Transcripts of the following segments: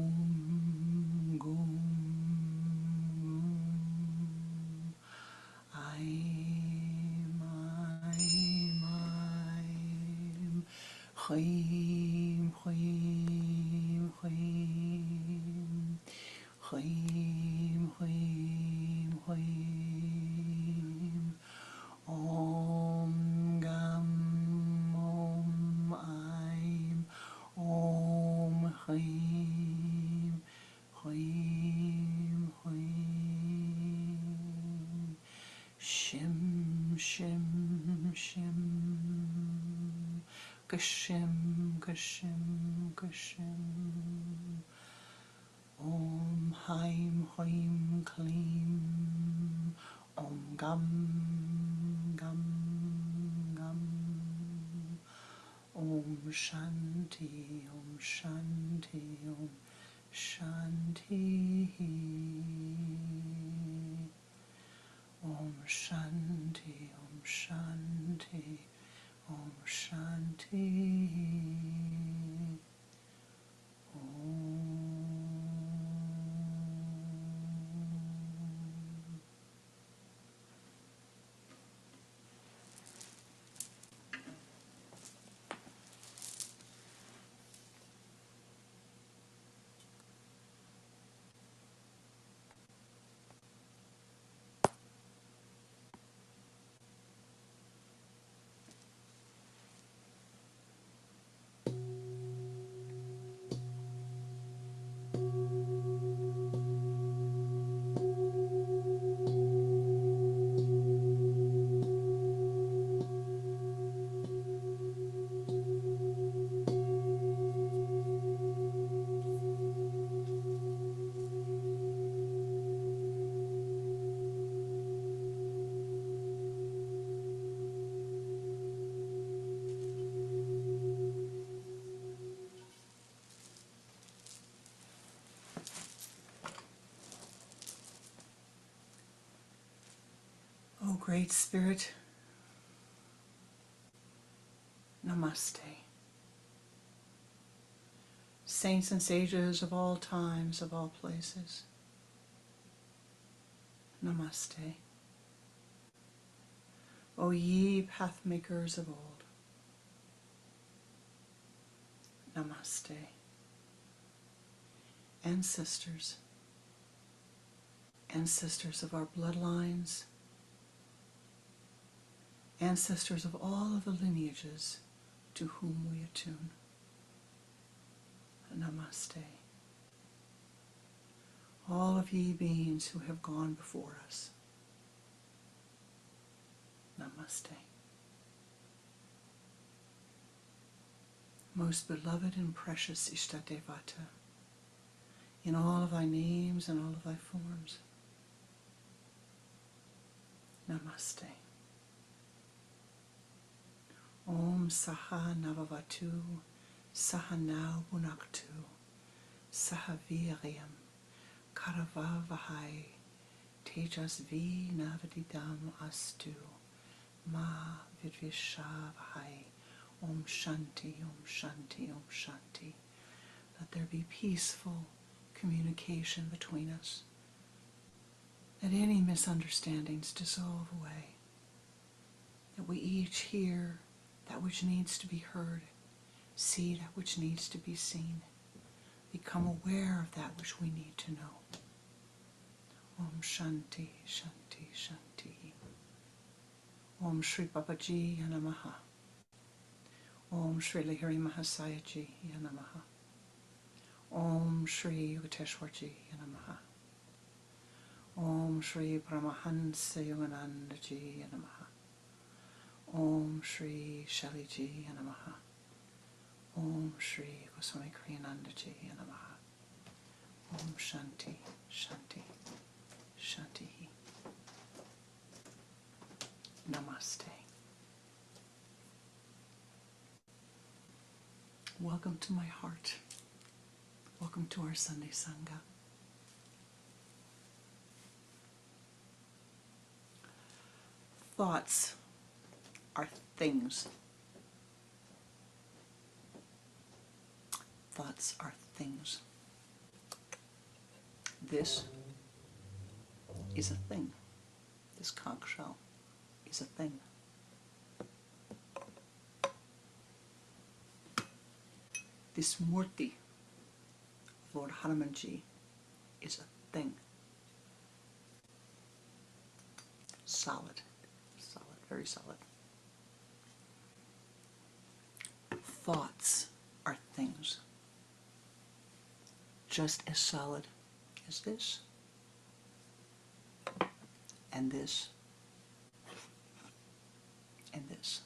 Gum, gum, I'm, Chaim, chaim, chaim, chaim, chaim, chaim. Om Gam, Om Aim, Om Chaim, chaim, chaim. Shem, shem, shem. Kashem, kashem, kashem. Om Haim, Haim, Klim. Om Gam, Gam, Gam. Om Shanti, Om Shanti, Om Shanti. Om Shanti, Om Shanti, Om Shanti. Om. Oh, Great Spirit, Namaste. Saints and sages of all times, of all places, Namaste. O ye pathmakers of old, Namaste. Ancestors, ancestors of our bloodlines, ancestors of all of the lineages to whom we attune, Namaste. All of ye beings who have gone before us, Namaste. Most beloved and precious Ishtadevata, in all of thy names and all of thy forms, Namaste. Om Saha Navavatu, Saha Nau Bunaktu, Saha Viryam, Karavavahai, Tejasvi Navadidam Astu, Ma Vidvishavahai. Om Shanti, Om Shanti, Om Shanti. Let there be peaceful communication between us. Let any misunderstandings dissolve away. That we each hear that which needs to be heard, see that which needs to be seen, become aware of that which we need to know. Om Shanti, Shanti, Shanti. Om Shri Babaji Namaha. Om Shri Lahiri Mahasayaji Namaha. Om Shri Yugteshwarji Namaha. Om Shri Paramahansa Yoganandaji Namaha. Om Shri Shaliji Namaha. Om Shri Swami Kriyanandaji Namaha. Om Shanti, Shanti, Shanti. Namaste. Welcome to my heart. Welcome to our Sunday Sangha. Thoughts are things. Thoughts are things. This is a thing. This conch shell is a thing. This murti, Lord Hanumanji, is a thing. Solid, solid, very solid. Thoughts are things, just as solid as this, and this, and this.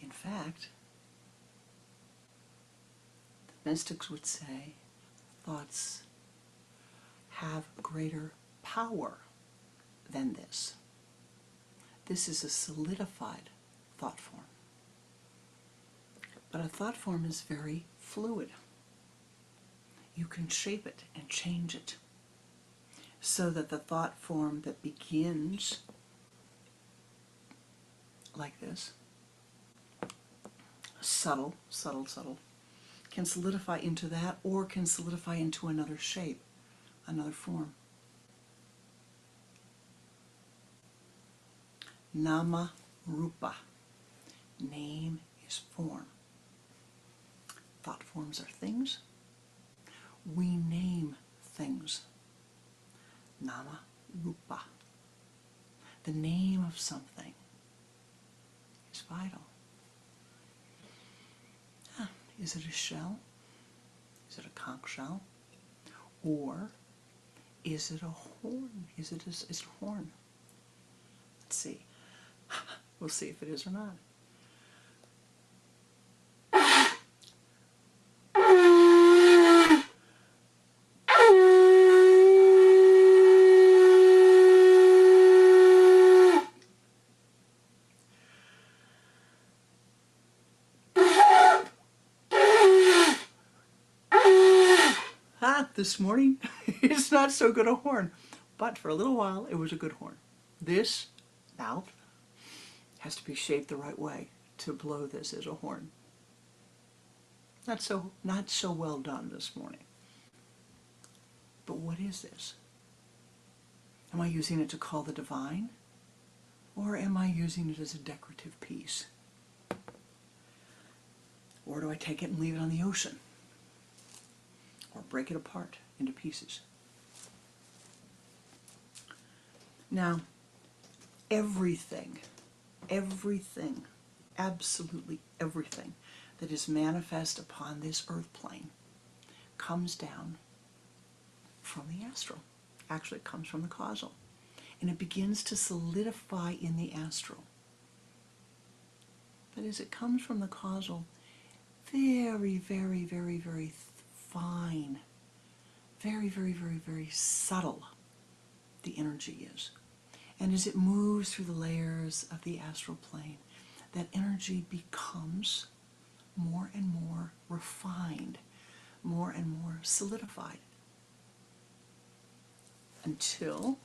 In fact, the mystics would say thoughts have greater power than this. This is a solidified thought form. But a thought form is very fluid. You can shape it and change it so that the thought form that begins like this, subtle, subtle, subtle, can solidify into that or can solidify into another shape, another form. Nama Rupa. Name is form. Thought forms are things. We name things. Nama Rupa. The name of something is vital. Is it a shell? Is it a conch shell? Or is it a horn? Is it a horn? Let's see. We'll see if it is or not. This morning, it's not so good a horn, but for a little while, it was a good horn. This mouth has to be shaped the right way to blow this as a horn. Not so well done this morning. But what is this? Am I using it to call the divine? Or am I using it as a decorative piece? Or do I take it and leave it on the ocean? Or break it apart into pieces? Now, everything, absolutely everything that is manifest upon this earth plane comes down from the astral. Actually, it comes from the causal. And it begins to solidify in the astral. But as it comes from the causal, very, very, very, very fine, very, very, very, very subtle the energy is. And as it moves through the layers of the astral plane, that energy becomes more and more refined, more and more solidified, until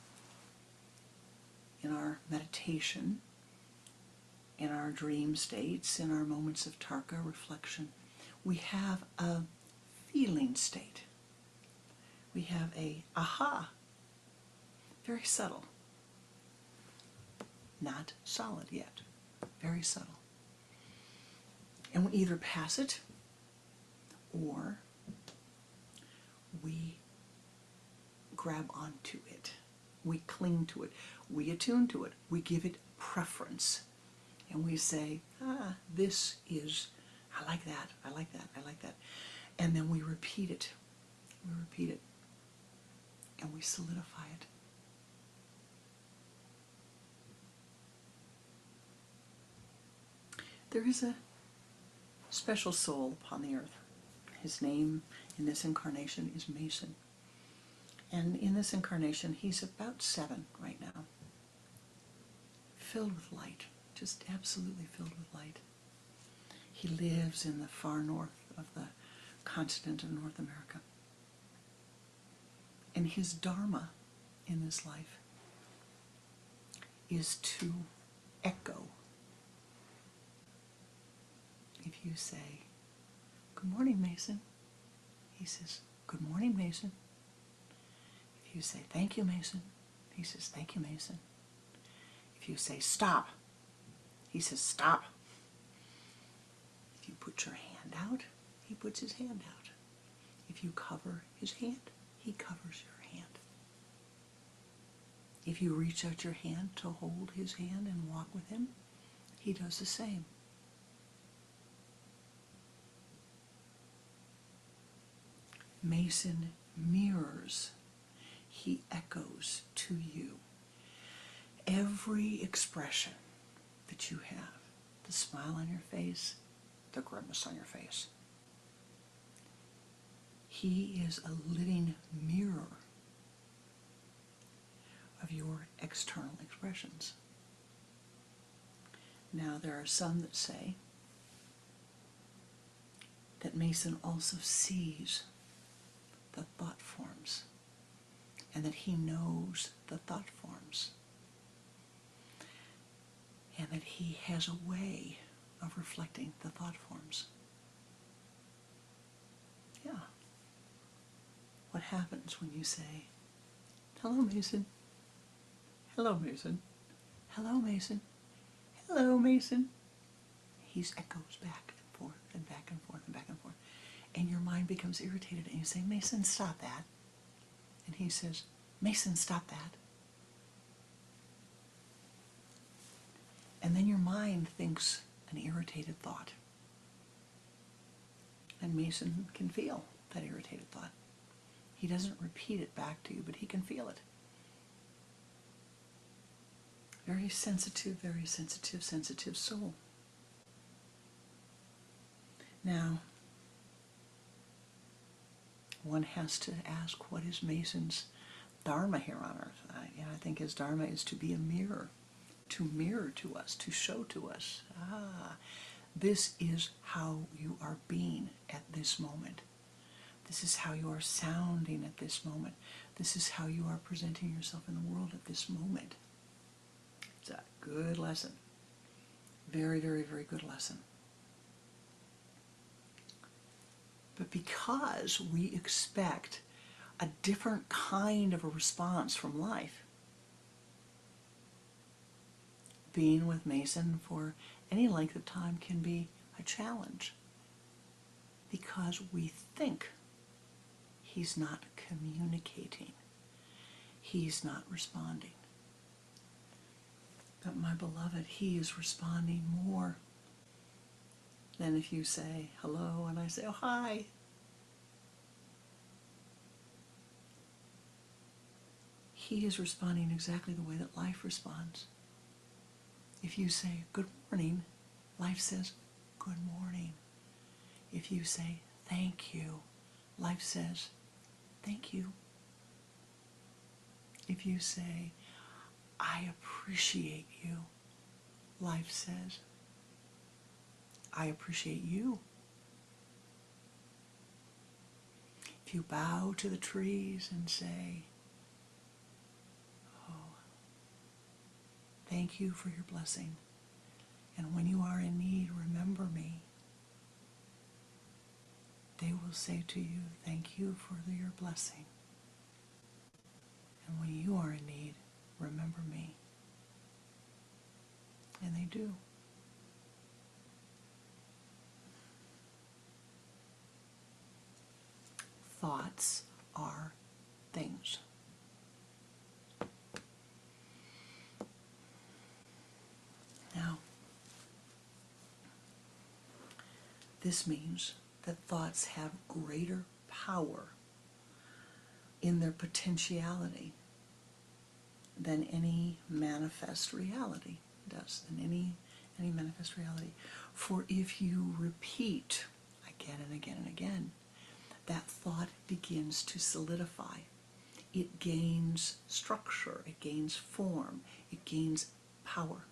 in our meditation, in our dream states, in our moments of tarka reflection, we have a feeling state. We have a aha, very subtle, not solid yet, very subtle. And we either pass it or we grab onto it. We cling to it. We attune to it. We give it preference. And we say, this is, I like that, I like that, I like that. And then we repeat it. We repeat it. And we solidify it. There is a special soul upon the earth. His name in this incarnation is Mason. And in this incarnation, he's about 7 right now. Filled with light. Just absolutely filled with light. He lives in the far north of the continent of North America. And his dharma in this life is to echo. If If you say, "Good morning, Mason," he says, "Good morning, Mason." If you say, "Thank you, Mason," he says, "Thank you, Mason." If you say, "Stop," he says, "Stop." If you put your hand out, he puts his hand out. If you cover his hand, he covers your hand. If you reach out your hand to hold his hand and walk with him, he does the same. Mason mirrors. He echoes to you every expression that you have. The smile on your face, the grimace on your face. He is a living mirror of your external expressions. Now, there are some that say that Mason also sees the thought forms and that he knows the thought forms and that he has a way of reflecting the thought forms. Yeah. What happens when you say, "Hello, Mason. Hello, Mason. Hello, Mason. Hello, Mason." He echoes back and forth and back and forth and back and forth. And your mind becomes irritated and you say, "Mason, stop that." And he says, "Mason, stop that." And then your mind thinks an irritated thought. And Mason can feel that irritated thought. He doesn't repeat it back to you, but he can feel it. Very sensitive, sensitive soul. Now, one has to ask, what is Mason's dharma here on earth? I think his dharma is to be a mirror to us, to show to us, this is how you are being at this moment. This is how you are sounding at this moment. This is how you are presenting yourself in the world at this moment. It's a good lesson. Very, very, very good lesson. But because we expect a different kind of a response from life, being with Mason for any length of time can be a challenge because we think he's not communicating. He's not responding. But my beloved, he is responding more than if you say hello and I say, "Oh, hi." He is responding exactly the way that life responds. If you say good morning, life says good morning. If you say thank you, life says thank you. If you say I appreciate you, life says I appreciate you. If you bow to the trees and say, "Oh, thank you for your blessing, and when you are in need, remember me," they will say to you, "Thank you for your blessing, and when you are in need, remember me." And they do. Thoughts are things. Now, this means that thoughts have greater power in their potentiality than any manifest reality does, than any manifest reality. For if you repeat again and again and again, that thought begins to solidify. It gains structure, it gains form, it gains power.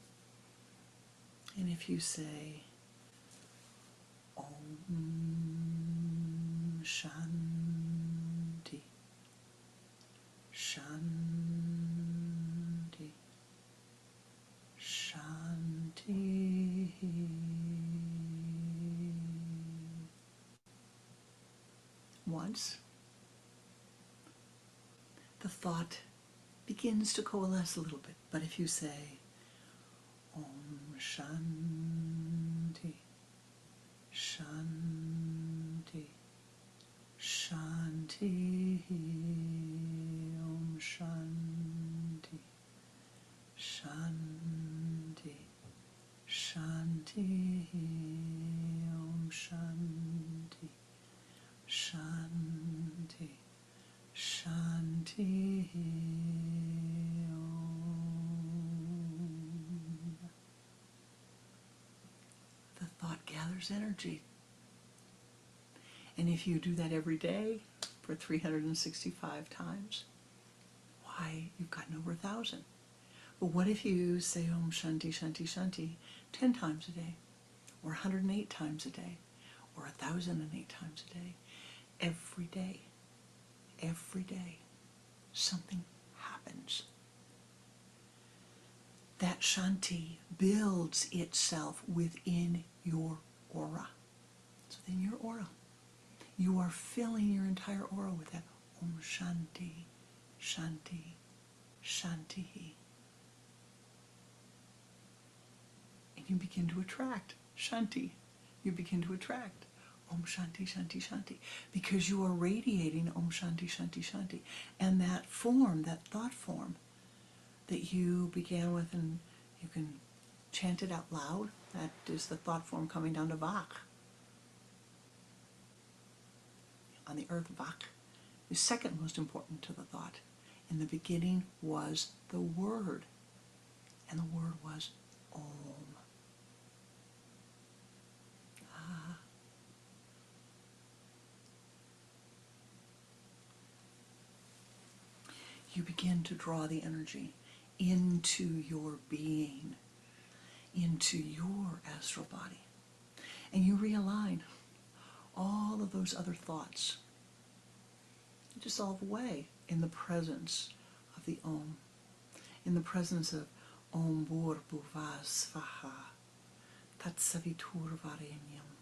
And if you say, Om Shanti, Shanti, Shanti, once, the thought begins to coalesce a little bit. But if you say, Om Shanti, Shanti, Shanti, Om Shanti, Shanti, Shanti, Om Shanti, Shanti, Shanti, Om. The thought gathers energy. And if you do that every day for 365 times, why, you've gotten over 1,000. But what if you say Om Shanti, Shanti, Shanti 10 times a day, or 108 times a day, or 1,008 times a day? Every day, something happens. That Shanti builds itself within your aura. It's within your aura. You are filling your entire aura with that Om Shanti, Shanti, Shanti. And you begin to attract Shanti. You begin to attract Om Shanti, Shanti, Shanti. Because you are radiating Om Shanti, Shanti, Shanti. And that form, that thought form that you began with, and you can chant it out loud. That is the thought form coming down to Vak. On the earth, Vak is second most important to the thought. In the beginning was the word, and the word was Om. You begin to draw the energy into your being, into your astral body. And you realign all of those other thoughts. You dissolve away in the presence of the Om, in the presence of Om Bhur-Bhuva Svaha, Tatsavitur Varenyam,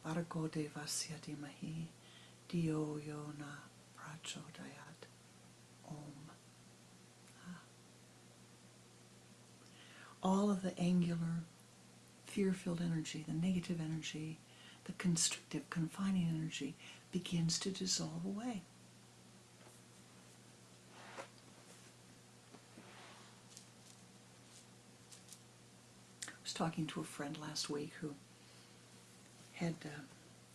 Bhargo Devasya Dhimahi, Dio Yona Prachodayat, Om. All of the angular, fear-filled energy, the negative energy, the constrictive, confining energy begins to dissolve away. I was talking to a friend last week who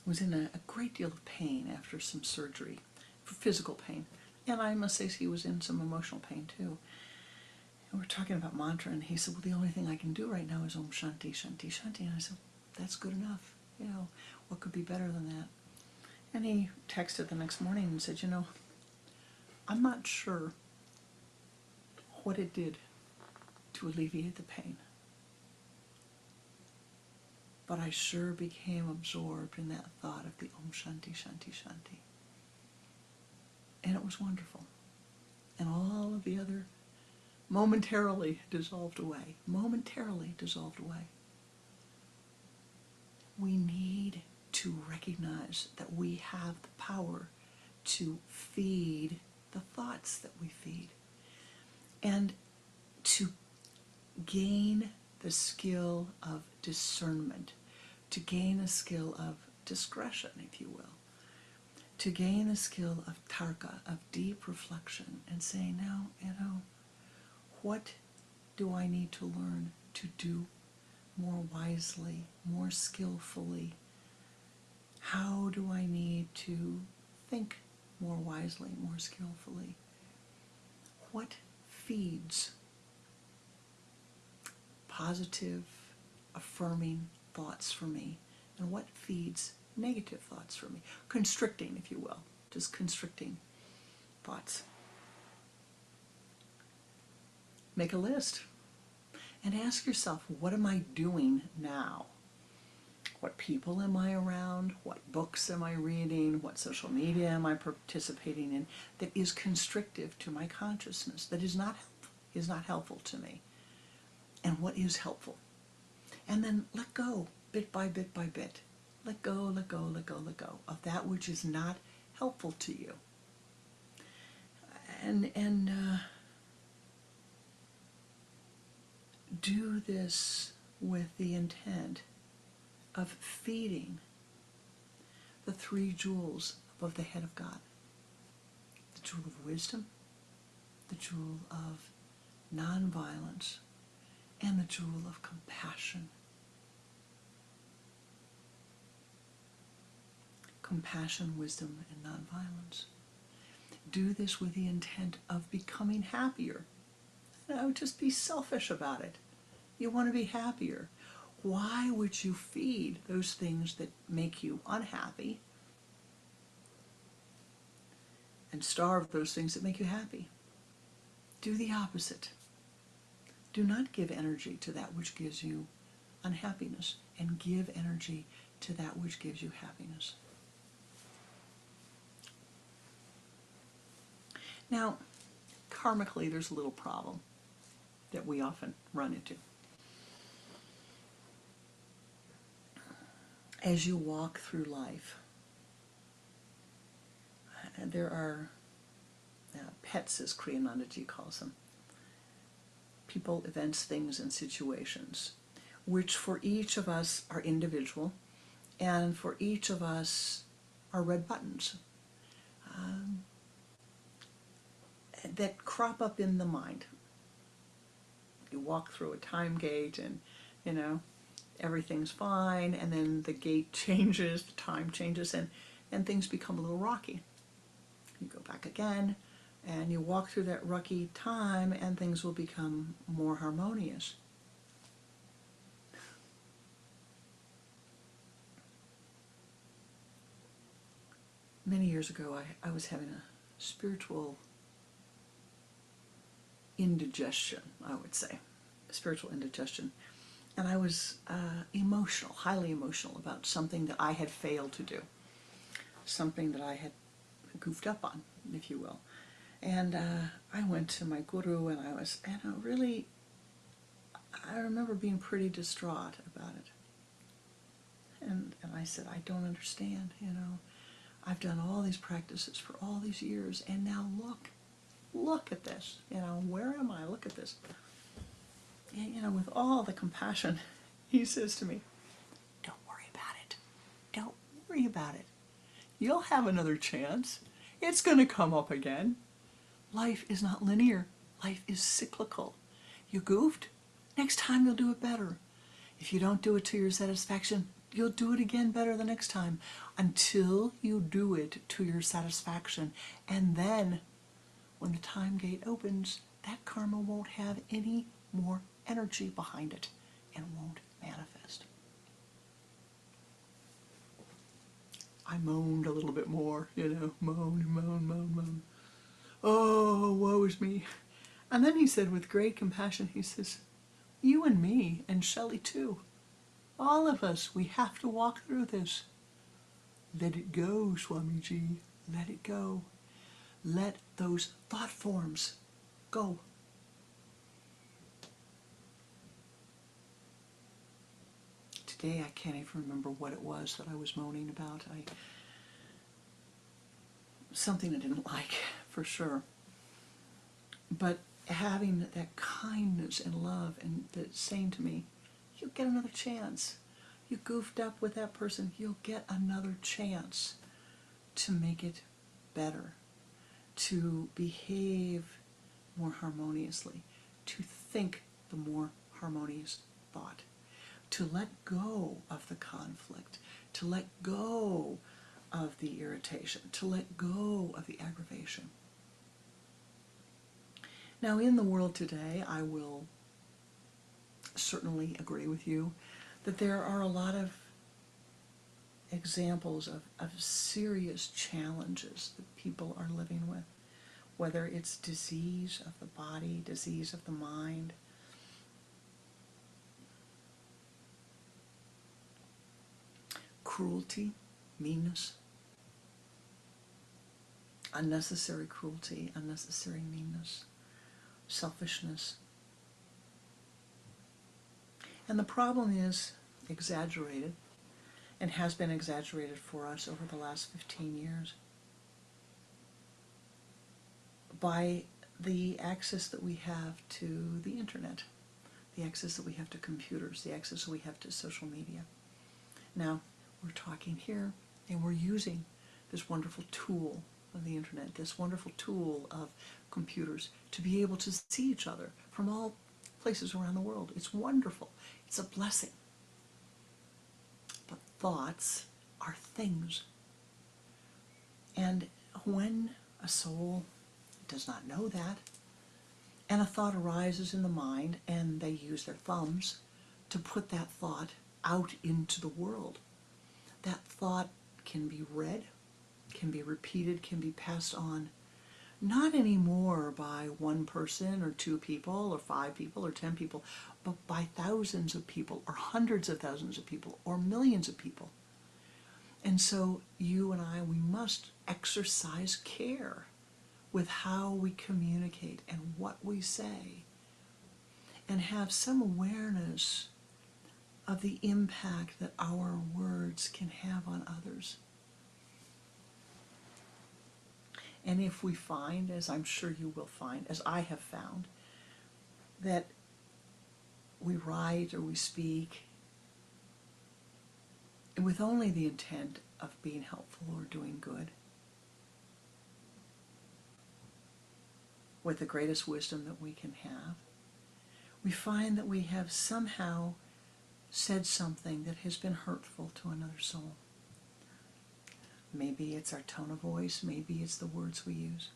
was in a great deal of pain after some surgery, for physical pain. And I must say he was in some emotional pain too. And we're talking about mantra, and he said, well, the only thing I can do right now is Om Shanti, Shanti, Shanti. And I said, that's good enough. You know, what could be better than that? And he texted the next morning and said, you know, I'm not sure what it did to alleviate the pain, but I sure became absorbed in that thought of the Om Shanti, Shanti, Shanti. And it was wonderful. And all of the other momentarily dissolved away. Momentarily dissolved away. We need to recognize that we have the power to feed the thoughts that we feed, and to gain the skill of discernment, to gain a skill of discretion, if you will, to gain a skill of tarka, of deep reflection, and saying, now, you know, what do I need to learn to do more wisely, more skillfully? How do I need to think more wisely, more skillfully? What feeds positive, affirming thoughts for me, and what feeds negative thoughts for me? Constricting, if you will, just constricting thoughts. Make a list and ask yourself, what am I doing now? What people am I around? What books am I reading? What social media am I participating in that is constrictive to my consciousness, that is not helpful to me? And what is helpful? And then let go, bit by bit by bit. Let go, let go, let go, let go of that which is not helpful to you. And do this with the intent of feeding the three jewels above the head of God. The jewel of wisdom, the jewel of nonviolence, and the jewel of compassion. Compassion, wisdom, and nonviolence. Do this with the intent of becoming happier. Just be selfish about it. You want to be happier. Why would you feed those things that make you unhappy and starve those things that make you happy? Do the opposite. Do not give energy to that which gives you unhappiness, and give energy to that which gives you happiness. Now, karmically, there's a little problem that we often run into. As you walk through life, there are pets, as Pranananda calls them. People, events, things, and situations, which for each of us are individual, and for each of us are red buttons that crop up in the mind. You walk through a time gate and, everything's fine, and then the gate changes, the time changes, and things become a little rocky. You go back again, and you walk through that rocky time, and things will become more harmonious. Many years ago, I was having a spiritual indigestion, I would say, spiritual indigestion. And I was emotional, highly emotional about something that I had failed to do, something that I had goofed up on, if you will. And I went to my guru, and I remember being pretty distraught about it. And I said, I don't understand, I've done all these practices for all these years, and now look at this, where am I? Look at this. And, with all the compassion, he says to me, don't worry about it. Don't worry about it. You'll have another chance. It's going to come up again. Life is not linear. Life is cyclical. You goofed? Next time you'll do it better. If you don't do it to your satisfaction, you'll do it again better the next time, until you do it to your satisfaction. And then, when the time gate opens, that karma won't have any more energy behind it and won't manifest. I moaned a little bit more, moan. Oh, woe is me. And then he said, with great compassion, he says, you and me, and Shelley too, all of us, we have to walk through this. Let it go, Swamiji, let it go. Let those thought forms go. Today I can't even remember what it was that I was moaning about. Something I didn't like, for sure. But having that kindness and love, and saying to me, you'll get another chance. You goofed up with that person, you'll get another chance to make it better, to behave more harmoniously, to think the more harmonious thought, to let go of the conflict, to let go of the irritation, to let go of the aggravation. Now, in the world today, I will certainly agree with you that there are a lot of examples of serious challenges that people are living with, whether it's disease of the body, disease of the mind, cruelty, meanness, unnecessary cruelty, unnecessary meanness, selfishness. And the problem is exaggerated, and has been exaggerated for us over the last 15 years. by the access that we have to the internet, the access that we have to computers, the access that we have to social media. Now, we're talking here and we're using this wonderful tool of the internet, this wonderful tool of computers to be able to see each other from all places around the world. It's wonderful. It's a blessing. But thoughts are things. And when a soul does not know that, and a thought arises in the mind, and they use their thumbs to put that thought out into the world, that thought can be read, can be repeated, can be passed on, not anymore by one person or two people or 5 people or 10 people, but by thousands of people or hundreds of thousands of people or millions of people. And so you and I, we must exercise care with how we communicate and what we say, and have some awareness of the impact that our words can have on others. And if we find, as I'm sure you will find, as I have found, that we write or we speak with only the intent of being helpful or doing good, with the greatest wisdom that we can have, we find that we have somehow said something that has been hurtful to another soul. Maybe it's our tone of voice, maybe it's the words we use.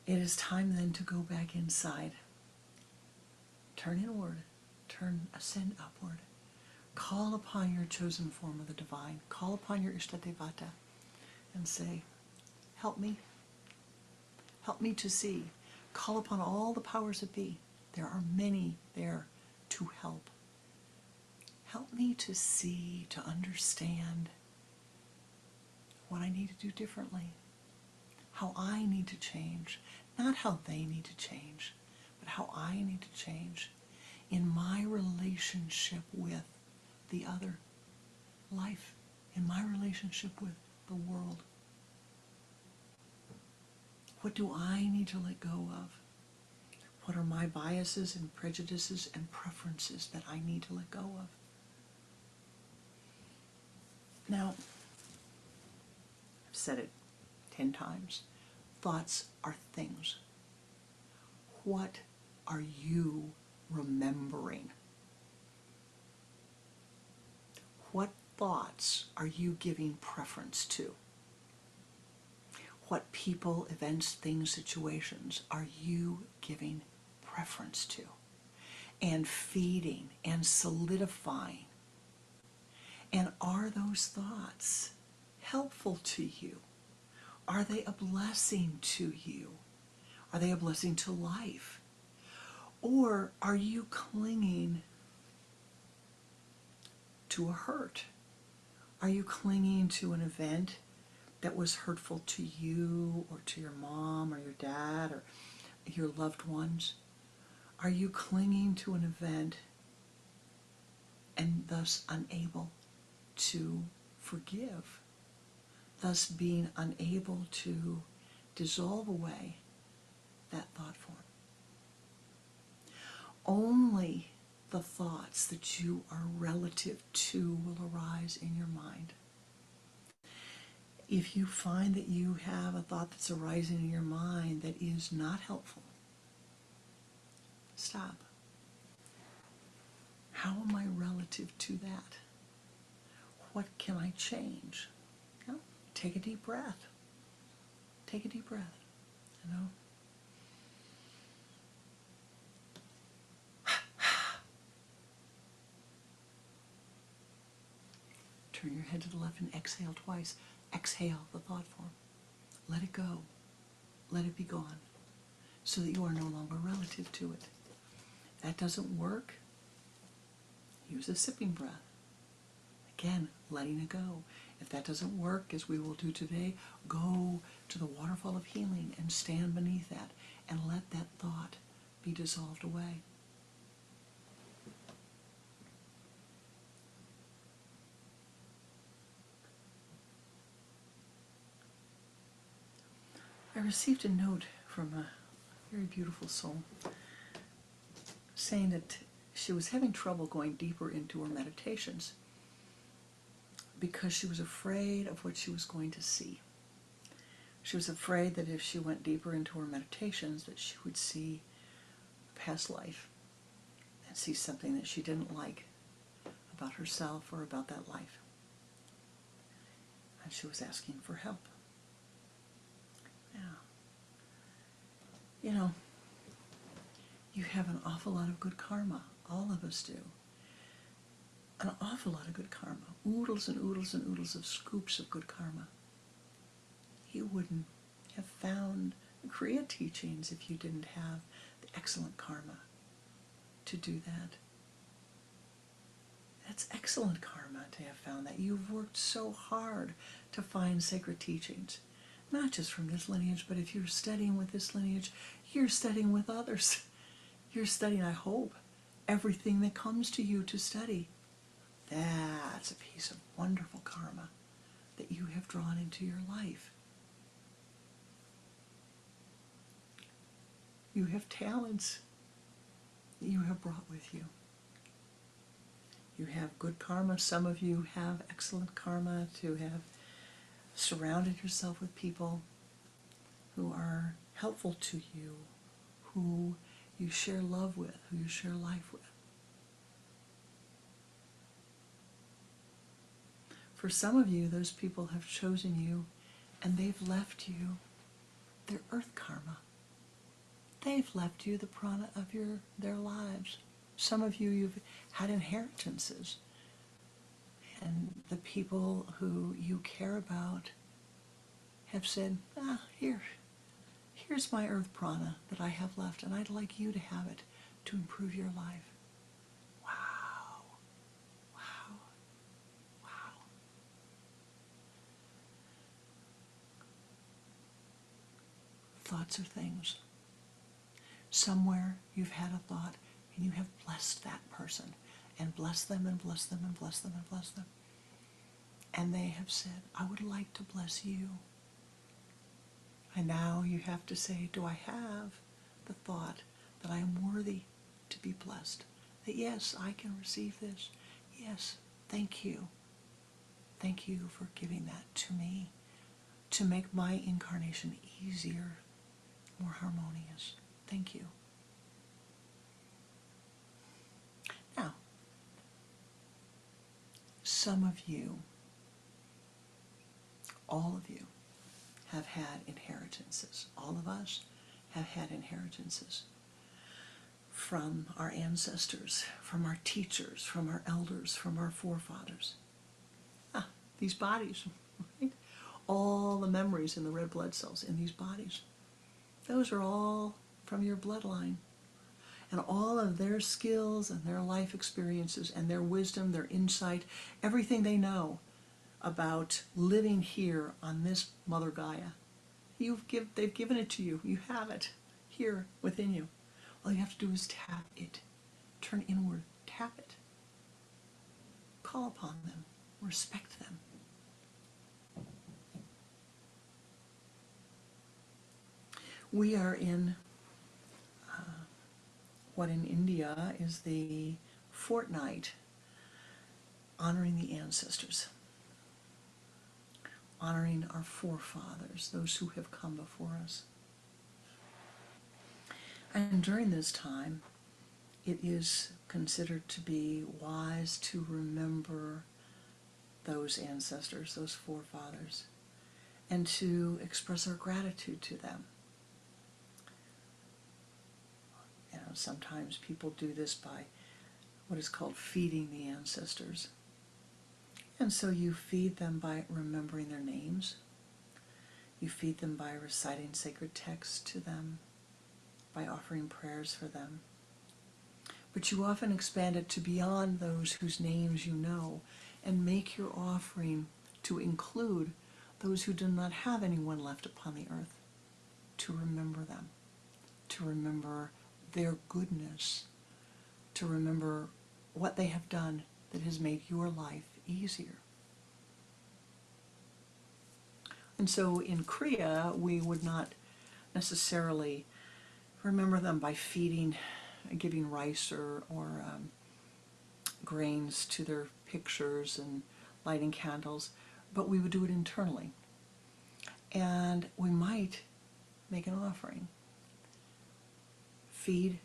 It is time then to go back inside. Turn inward, ascend upward. Call upon your chosen form of the divine. Call upon your Ishtadevata and say, help me. Help me to see. Call upon all the powers that be. There are many there to help. Help me to see, to understand what I need to do differently, how I need to change, not how they need to change, but how I need to change in my relationship with the other life, in my relationship with the world. What do I need to let go of? What are my biases and prejudices and preferences that I need to let go of? Now, I've said it 10 times. Thoughts are things. What are you remembering? What thoughts are you giving preference to? What people, events, things, situations are you giving preference to and feeding and solidifying? And are those thoughts helpful to you? Are they a blessing to you? Are they a blessing to life? Or are you clinging to a hurt? Are you clinging to an event that was hurtful to you or to your mom or your dad or your loved ones? Are you clinging to an event and thus unable to forgive, thus being unable to dissolve away that thought form? Only the thoughts that you are relative to will arise in your mind. If you find that you have a thought that's arising in your mind that is not helpful, stop. How am I relative to that? What can I change? You know, take a deep breath. Take a deep breath, you know. Turn your head to the left and exhale twice. Exhale the thought form. Let it go. Let it be gone, so that you are no longer relative to it. If that doesn't work, use a sipping breath. Again, letting it go. If that doesn't work, as we will do today, go to the waterfall of healing and stand beneath that and let that thought be dissolved away. I received a note from a very beautiful soul saying that she was having trouble going deeper into her meditations because she was afraid of what she was going to see. She was afraid that if she went deeper into her meditations that she would see a past life and see something that she didn't like about herself or about that life. And she was asking for help. Yeah. You know, you have an awful lot of good karma. All of us do. An awful lot of good karma. Oodles and oodles and oodles of scoops of good karma. You wouldn't have found the Kriya teachings if you didn't have the excellent karma to do that. That's excellent karma to have found that. You've worked so hard to find sacred teachings. Not just from this lineage, but if you're studying with this lineage, you're studying with others. You're studying, I hope, everything that comes to you to study. That's a piece of wonderful karma that you have drawn into your life. You have talents that you have brought with you. You have good karma. Some of you have excellent karma to have surrounded yourself with people who are helpful to you, who you share love with, who you share life with. For some of you, those people have chosen you and they've left you their earth karma. They've left you the prana of their lives. Some of you, you've had inheritances. And the people who you care about have said, here's my earth prana that I have left, and I'd like you to have it to improve your life. Wow. Wow. Wow. Thoughts are things. Somewhere you've had a thought, and you have blessed that person, and blessed them, and blessed them, and blessed them, and blessed them. And they have said, I would like to bless you. And now you have to say, do I have the thought that I am worthy to be blessed? That yes, I can receive this. Yes, thank you. Thank you for giving that to me to make my incarnation easier, more harmonious. Thank you. Now, some of you, all of you, have had inheritances. All of us have had inheritances from our ancestors, from our teachers, from our elders, from our forefathers. These bodies, right? All the memories in the red blood cells in these bodies. Those are all from your bloodline. And all of their skills and their life experiences and their wisdom, their insight, everything they know about living here on this Mother Gaia, they've given it to you. You have it here within you. All you have to do is tap it. Turn inward. Tap it. Call upon them. Respect them. We are in what in India is the fortnight honoring the ancestors, honoring our forefathers, those who have come before us. And during this time, it is considered to be wise to remember those ancestors, those forefathers, and to express our gratitude to them. You know, sometimes people do this by what is called feeding the ancestors. And so you feed them by remembering their names. You feed them by reciting sacred texts to them, by offering prayers for them. But you often expand it to beyond those whose names you know and make your offering to include those who do not have anyone left upon the earth, to remember them, to remember their goodness, to remember what they have done that has made your life easier. And so in Kriya, we would not necessarily remember them by giving rice or grains to their pictures and lighting candles, but we would do it internally. And we might make an offering. Feed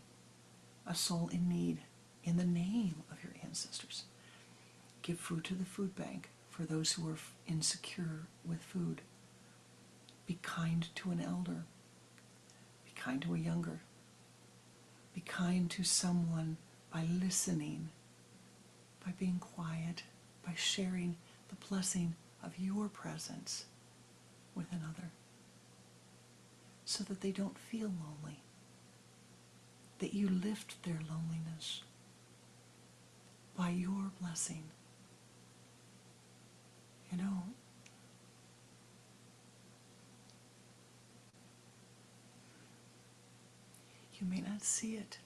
a soul in need in the name of your ancestors. Give food to the food bank for those who are insecure with food. Be kind to an elder. Be kind to a younger. Be kind to someone by listening, by being quiet, by sharing the blessing of your presence with another, so that they don't feel lonely, that you lift their loneliness by your blessing. You know, you may not see it.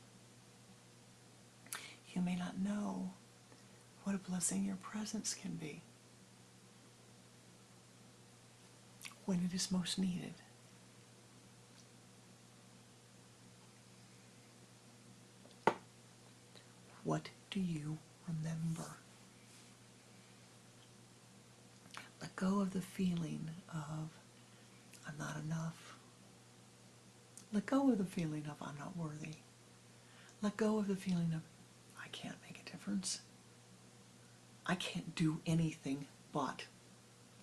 You may not know what a blessing your presence can be when it is most needed. What do you remember? Let go of the feeling of I'm not enough. Let go of the feeling of I'm not worthy. Let go of the feeling of I can't make a difference. I can't do anything but.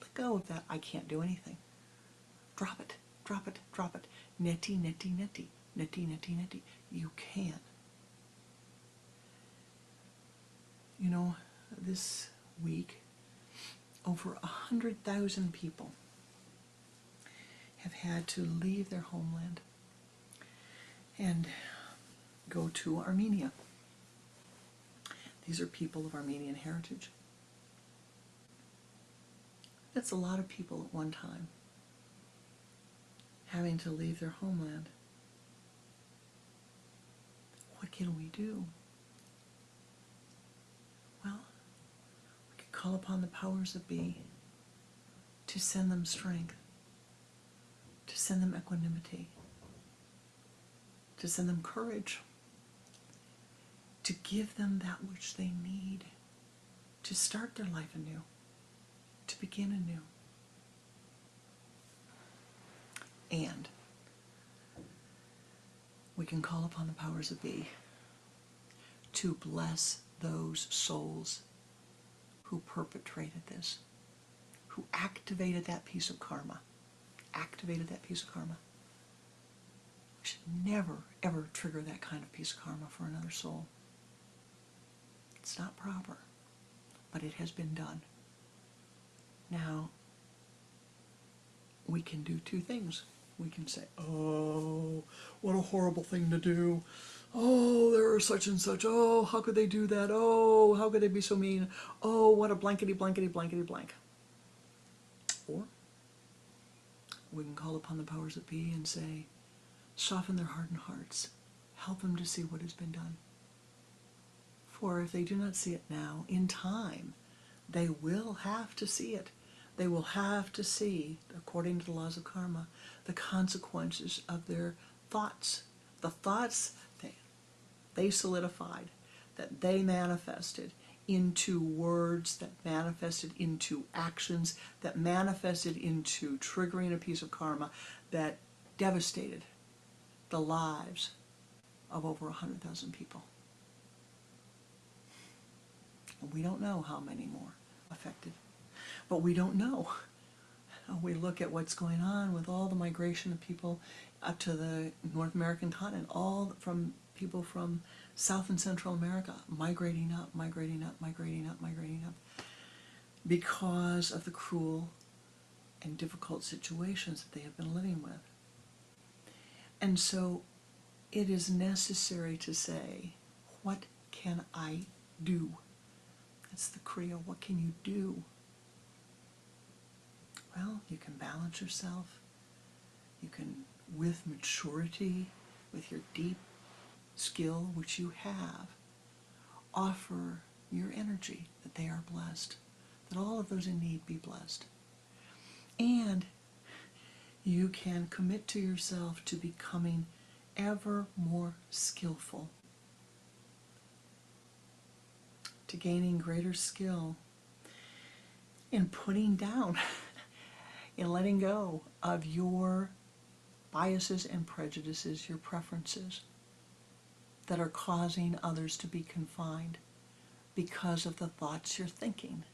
Let go of that I can't do anything. Drop it, drop it, drop it. Neti, neti, neti, neti, neti, neti. You can. You know, this week, over 100,000 people have had to leave their homeland and go to Armenia. These are people of Armenian heritage. That's a lot of people at one time having to leave their homeland. What can we do? Well, we could call upon the powers that be to send them strength, to send them equanimity, to send them courage, to give them that which they need to start their life anew, to begin anew. And we can call upon the powers that be to bless those souls who perpetrated this, who activated that piece of karma, We should never, ever trigger that kind of piece of karma for another soul. It's not proper, but it has been done. Now, we can do two things. We can say, oh, what a horrible thing to do. Oh, there are such and such. Oh, how could they do that? Oh, how could they be so mean? Oh, what a blankety, blankety, blankety, blank. Or we can call upon the powers that be and say, soften their hardened hearts. Help them to see what has been done. For if they do not see it now, in time, they will have to see it. They will have to see, according to the laws of karma, the consequences of their thoughts. The thoughts they solidified, that they manifested into words, that manifested into actions, that manifested into triggering a piece of karma that devastated the lives of over 100,000 people. And we don't know how many more affected. But we don't know. We look at what's going on with all the migration of people up to the North American continent, all from people from South and Central America migrating up, because of the cruel and difficult situations that they have been living with. And so it is necessary to say, what can I do? That's the Kriya. What can you do? Well, you can balance yourself. You can, with maturity, with your deep skill, which you have, offer your energy that they are blessed, that all of those in need be blessed. And you can commit to yourself to becoming ever more skillful, to gaining greater skill in putting down, in letting go of your biases and prejudices, your preferences that are causing others to be confined because of the thoughts you're thinking,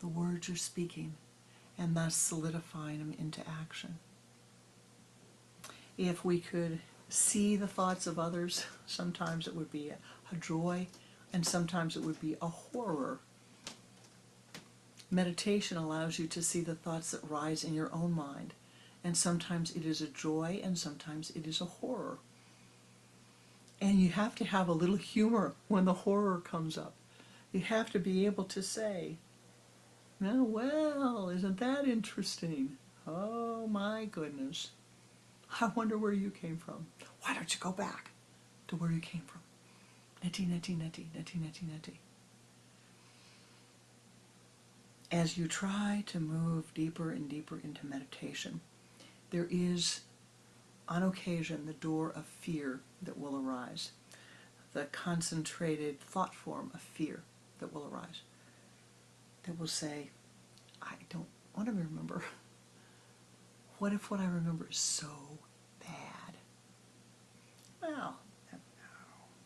the words you're speaking, and thus solidifying them into action. If we could see the thoughts of others, sometimes it would be a joy, and sometimes it would be a horror. Meditation allows you to see the thoughts that rise in your own mind, and sometimes it is a joy, and sometimes it is a horror. And you have to have a little humor when the horror comes up. You have to be able to say, oh, well, isn't that interesting? Oh my goodness. I wonder where you came from. Why don't you go back to where you came from? Neti, neti, neti, neti, neti, neti. As you try to move deeper and deeper into meditation, there is, on occasion, the door of fear that will arise, the concentrated thought form of fear that will arise, that will say, I don't want to remember. What if what I remember is so bad? Well,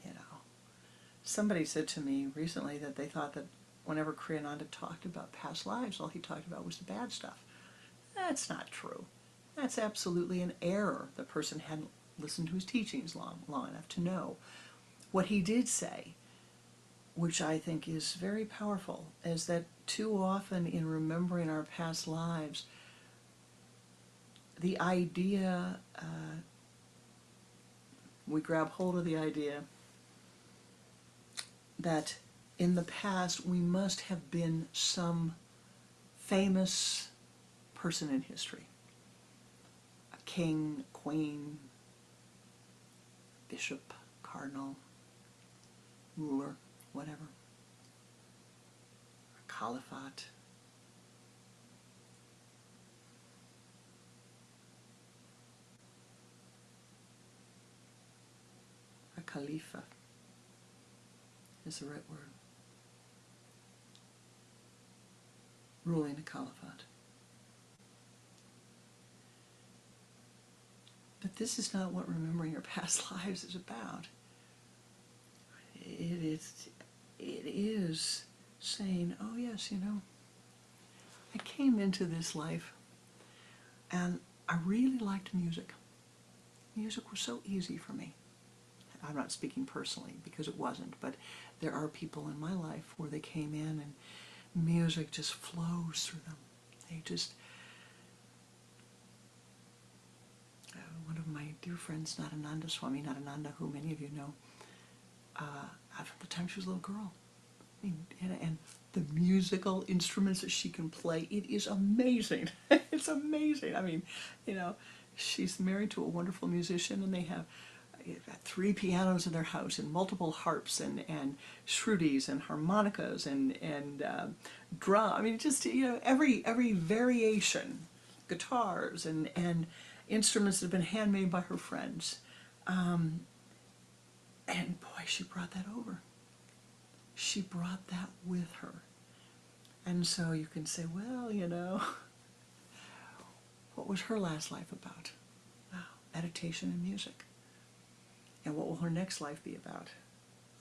you know. Somebody said to me recently that they thought that whenever Pranananda talked about past lives, all he talked about was the bad stuff. That's not true. That's absolutely an error. The person hadn't listened to his teachings long enough to know. What he did say, which I think is very powerful, is that too often in remembering our past lives, the idea, we grab hold of the idea that in the past we must have been some famous person in history. A king, queen, bishop, cardinal, ruler, whatever. A caliphate. A khalifa is the right word. Ruling a caliphate. But this is not what remembering your past lives is about. It is saying, oh yes, you know, I came into this life and I really liked music. Music was so easy for me. I'm not speaking personally because it wasn't, but there are people in my life where they came in and music just flows through them. They just, one of my dear friends, Swami, who many of you know, from the time she was a little girl. I mean, and the musical instruments that she can play, it is amazing. It's amazing. I mean, you know, she's married to a wonderful musician, and they have 3 pianos in their house, and multiple harps, and shrutis, and harmonicas, and drum. I mean, just, you know, every variation, guitars, and instruments that have been handmade by her friends. And boy, she brought that over. She brought that with her. And so you can say, well, you know, what was her last life about? Wow, meditation and music. And what will her next life be about?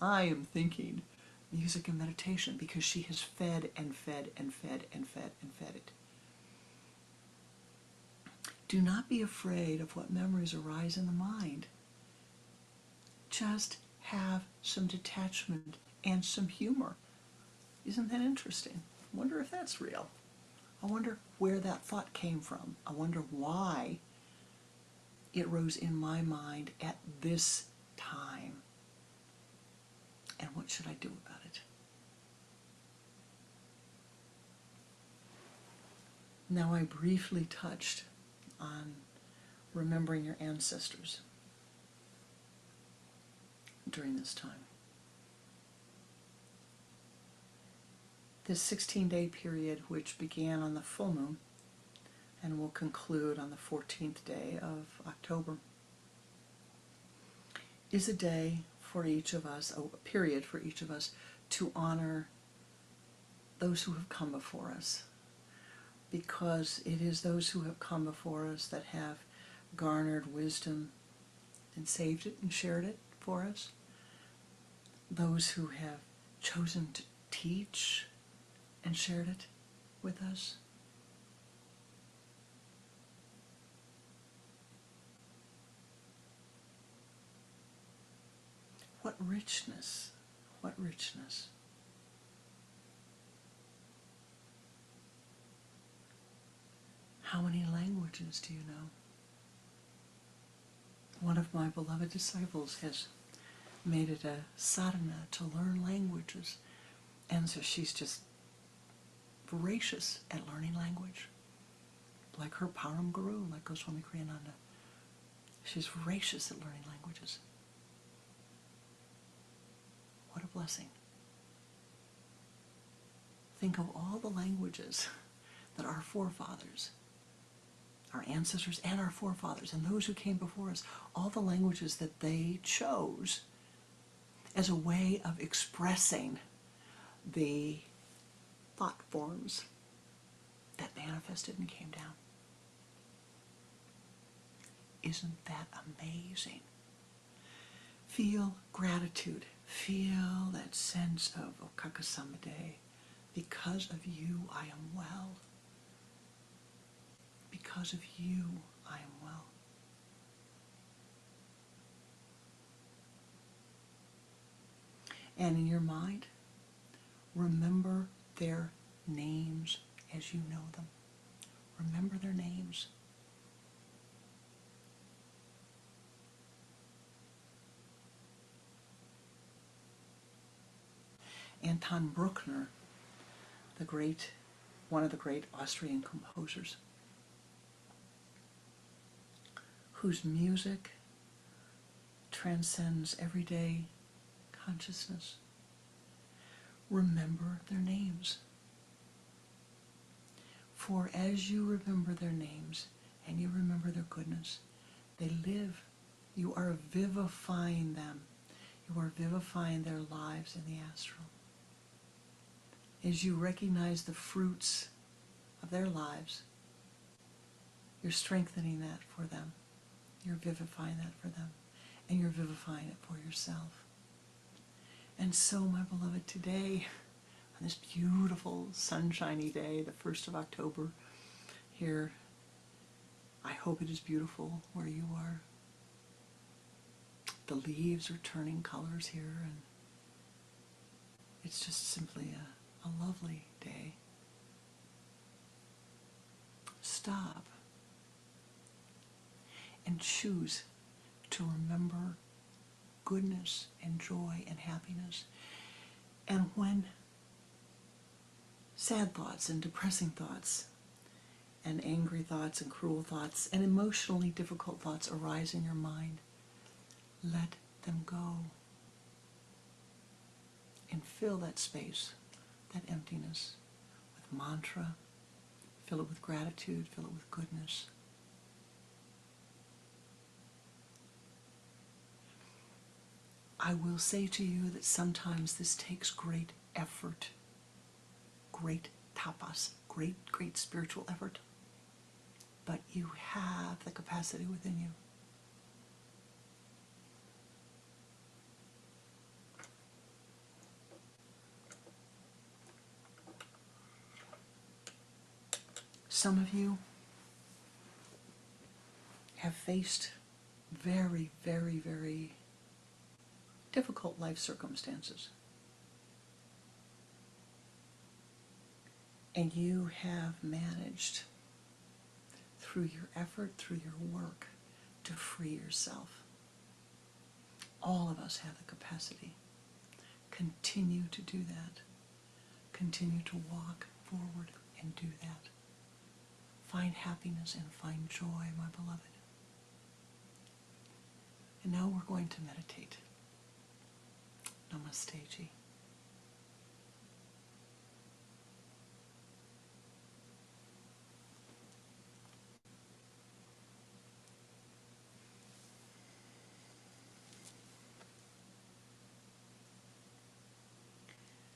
I am thinking music and meditation, because she has fed and fed and fed and fed and fed it. Do not be afraid of what memories arise in the mind. Just have some detachment and some humor. Isn't that interesting? I wonder if that's real. I wonder where that thought came from. I wonder why it rose in my mind at this time. And what should I do about it? Now, I briefly touched on remembering your ancestors during this time. This 16-day period, which began on the full moon and we'll conclude on the 14th day of October, is a day for each of us, a period for each of us, to honor those who have come before us, because it is those who have come before us that have garnered wisdom and saved it and shared it for us, those who have chosen to teach and shared it with us. What richness, what richness. How many languages do you know? One of my beloved disciples has made it a sadhana to learn languages, and so she's just voracious at learning language. Like her Param Guru, like Swami Pranananda. She's voracious at learning languages. What a blessing. Think of all the languages that our forefathers, our ancestors and our forefathers, and those who came before us, all the languages that they chose as a way of expressing the thought forms that manifested and came down. Isn't that amazing? Feel gratitude. Feel that sense of Okakasamade. Because of you, I am well. Because of you, I am well. And in your mind, remember their names as you know them. Remember their names. Anton Bruckner, one of the great Austrian composers, whose music transcends everyday consciousness. Remember their names. For as you remember their names and you remember their goodness, they live. You are vivifying them. You are vivifying their lives in the astral. As you recognize the fruits of their lives, you're strengthening that for them. You're vivifying that for them. And you're vivifying it for yourself. And so, my beloved, today, on this beautiful, sunshiny day, the 1st of October, here, I hope it is beautiful where you are. The leaves are turning colors here, and it's just simply a lovely day. Stop and choose to remember goodness and joy and happiness. And when sad thoughts and depressing thoughts and angry thoughts and cruel thoughts and emotionally difficult thoughts arise in your mind, let them go. And fill that space, that emptiness, with mantra. Fill it with gratitude, fill it with goodness. I will say to you that sometimes this takes great effort, great tapas, great spiritual effort, but you have the capacity within you. Some of you have faced very, very, very difficult life circumstances. And you have managed, through your effort, through your work, to free yourself. All of us have the capacity. Continue to do that. Continue to walk forward and do that. Find happiness and find joy, my beloved. And now we're going to meditate. Namaste, Ji.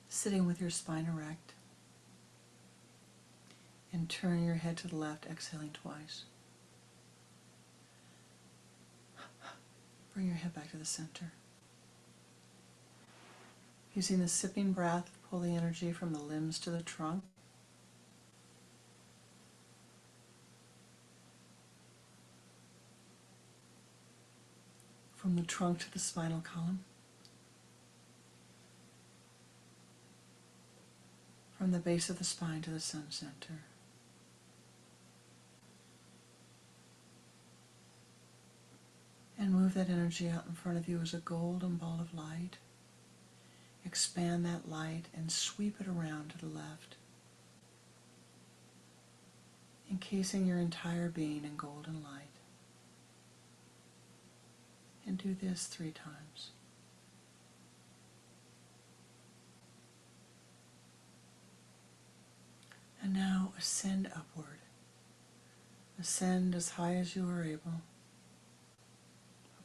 Sitting with your spine erect. And turn your head to the left, exhaling twice. Bring your head back to the center. Using the sipping breath, pull the energy from the limbs to the trunk. From the trunk to the spinal column. From the base of the spine to the sun center. And move that energy out in front of you as a golden ball of light. Expand that light and sweep it around to the left, encasing your entire being in golden light. And do this 3 times. And now ascend upward. Ascend as high as you are able,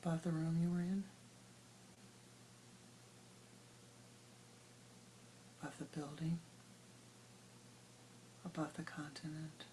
above the room you were in, above the building, above the continent.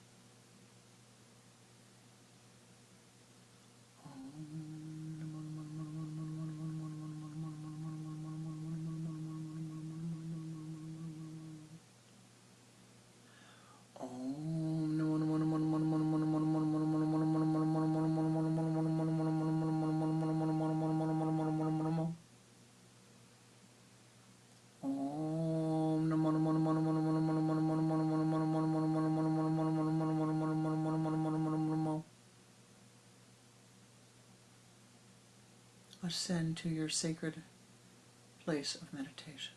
Ascend to your sacred place of meditation.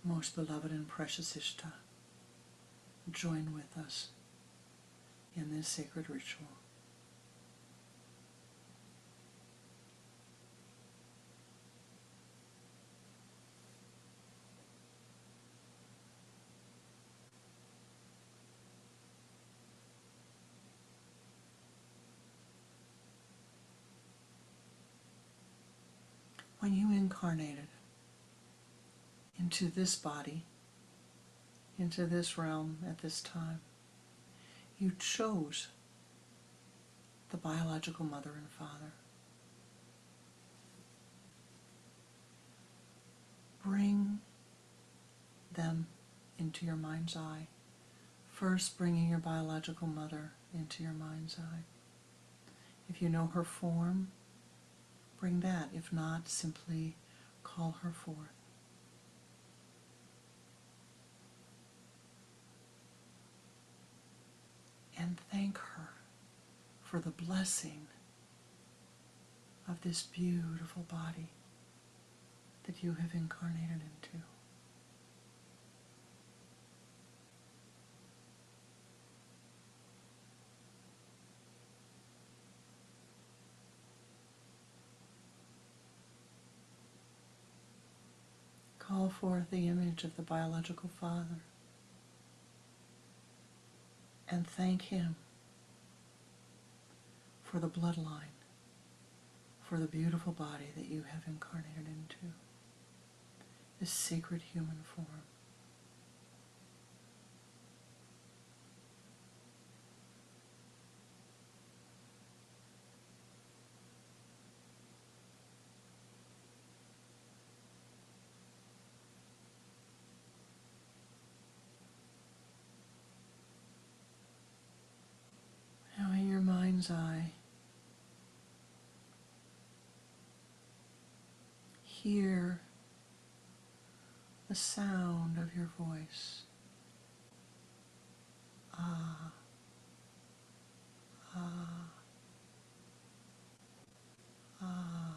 Most beloved and precious Ishta, join with us in this sacred ritual. When you incarnated into this body, into this realm at this time, you chose the biological mother and father. Bring them into your mind's eye. First, bringing your biological mother into your mind's eye. If you know her form, bring that. If not, simply call her forth. And thank her for the blessing of this beautiful body that you have incarnated into. Call forth the image of the biological father and thank him for the bloodline, for the beautiful body that you have incarnated into, this sacred human form. Now in your mind's eye, hear the sound of your voice. Ah, ah, ah.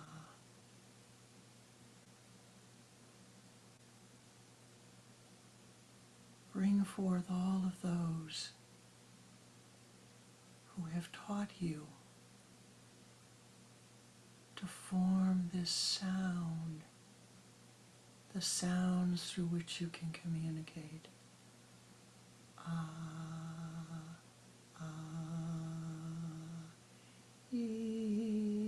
Bring forth all of those who have taught you to form this sound, the sounds through which you can communicate. Ah, ah, ee.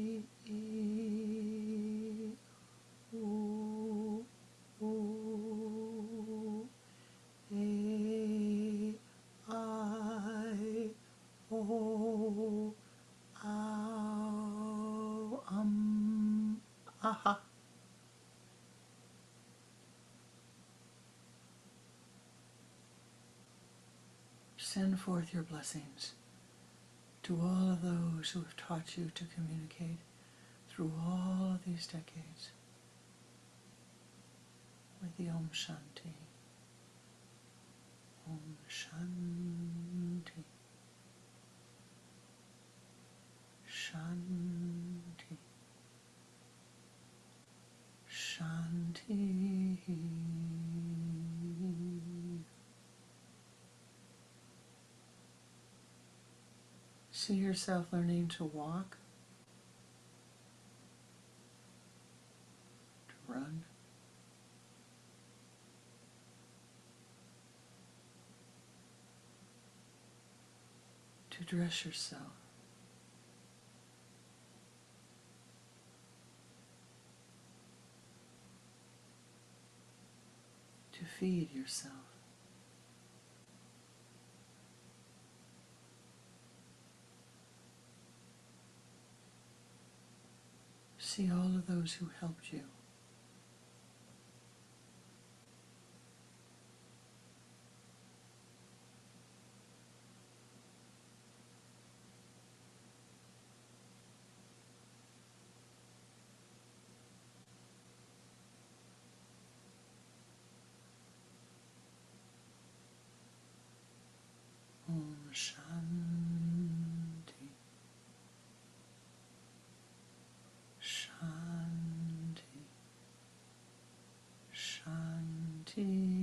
Aha. Send forth your blessings to all of those who have taught you to communicate through all of these decades with the Om Shanti. Om Shanti. Shanti. Shanti. See yourself learning to walk, to run, to dress yourself, to feed yourself. See all of those who helped you. Om Shanti. Shanti. Shanti.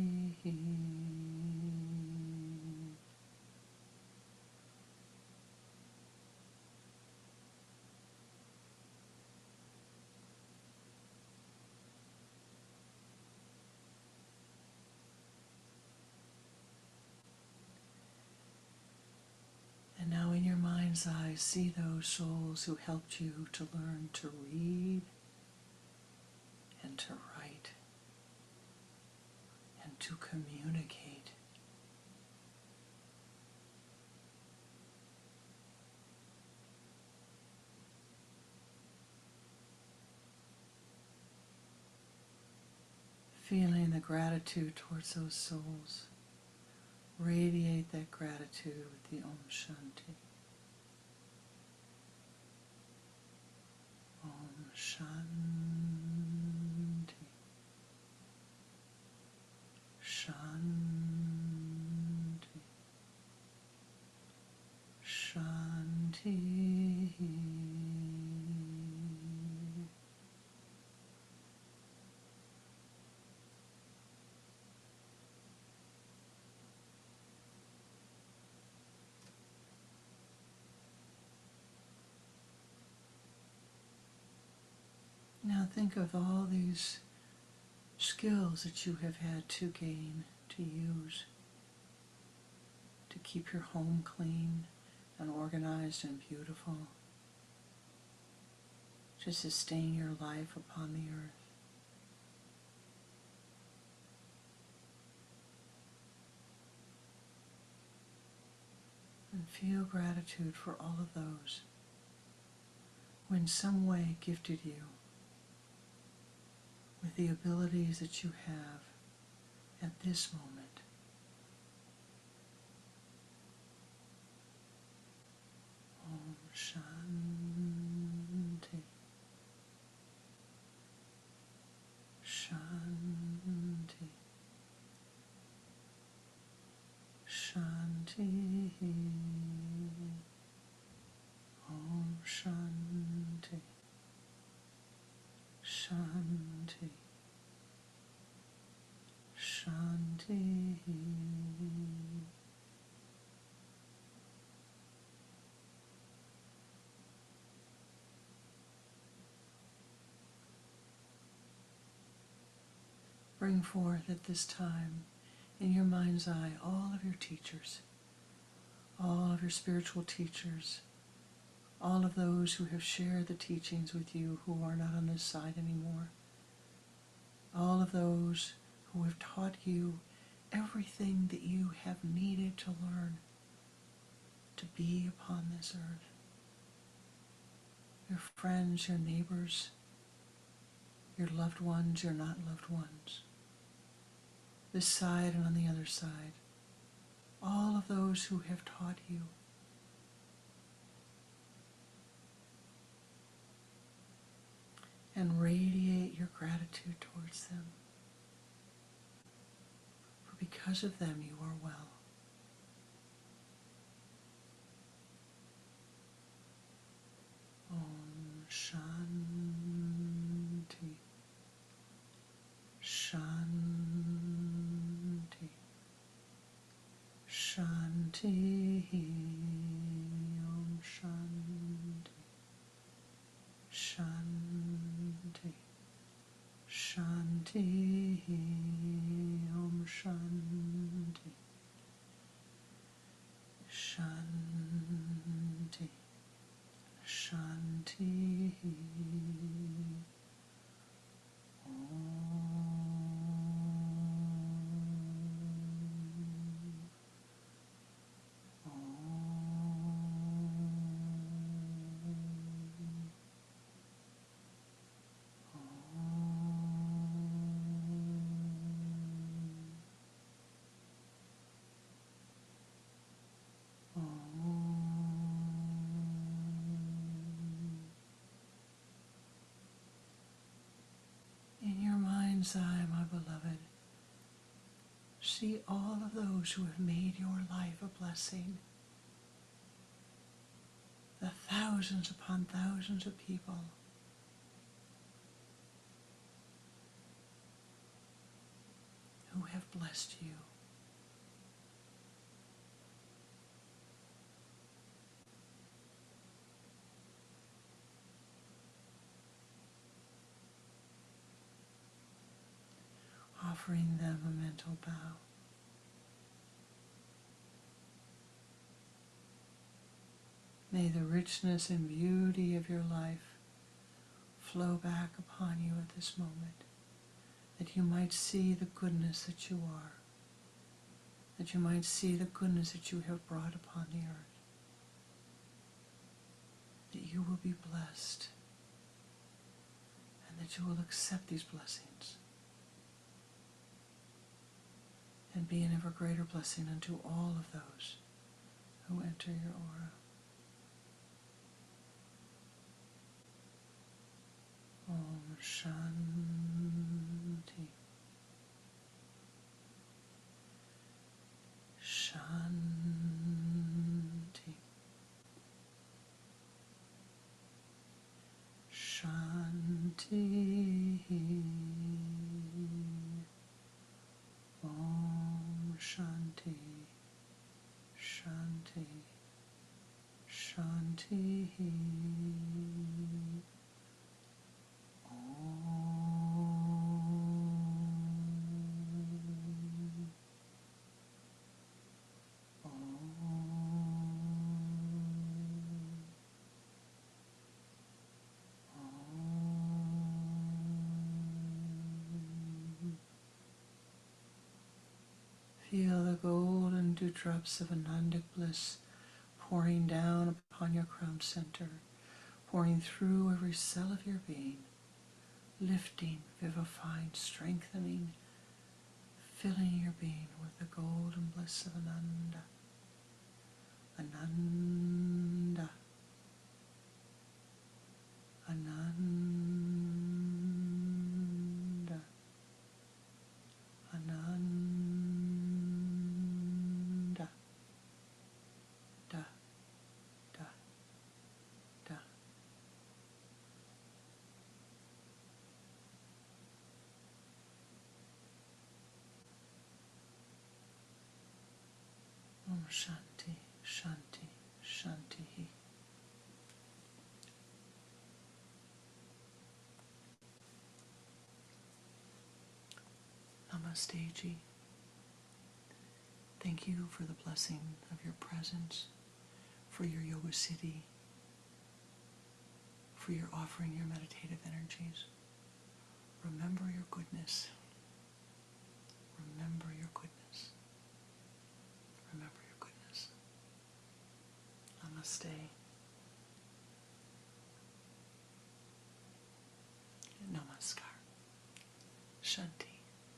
And now in your mind's eye, see those souls who helped you to learn to read and to write and to communicate. Feeling the gratitude towards those souls. Radiate that gratitude with the Om Shanti. Om Shanti. Shanti. Shanti. Now think of all these skills that you have had to gain, to use, to keep your home clean and organized and beautiful, to sustain your life upon the earth. And feel gratitude for all of those who in some way gifted you with the abilities that you have at this moment. Om Shanti. Shanti. Shanti. Om Shanti. Shanti. Shanti. Bring forth at this time in your mind's eye all of your teachers, all of your spiritual teachers, all of those who have shared the teachings with you who are not on this side anymore, all of those who have taught you everything that you have needed to learn to be upon this earth. Your friends, your neighbors, your loved ones, your not loved ones, this side and on the other side, all of those who have taught you. And radiate your gratitude towards them. For because of them you are well. Om Shanti. Shanti. Shanti. Om Shanti. Shanti. Shanti. Om Shanti. Shanti. Shanti. In your mind's eye, my beloved, see all of those who have made your life a blessing. The thousands upon thousands of people who have blessed you. Offering them a mental bow. May the richness and beauty of your life flow back upon you at this moment, that you might see the goodness that you are, that you might see the goodness that you have brought upon the earth, that you will be blessed, and that you will accept these blessings and be an ever greater blessing unto all of those who enter your aura. Om Shanti. Shanti. Shanti. Om Shanti. Shanti. Shanti. Feel the golden dewdrops of Anandic bliss pouring down upon your crown center, pouring through every cell of your being, lifting, vivifying, strengthening, filling your being with the golden bliss of Ananda. Ananda. Ananda. Ananda. Da, da, da. Om Shanti, Shanti, Shanti. Namaste, Ji. Thank you for the blessing of your presence, for your yoga siddhi, for your offering your meditative energies. Remember your goodness. Remember your goodness. Remember your goodness. Namaste. Namaskar. Shanti.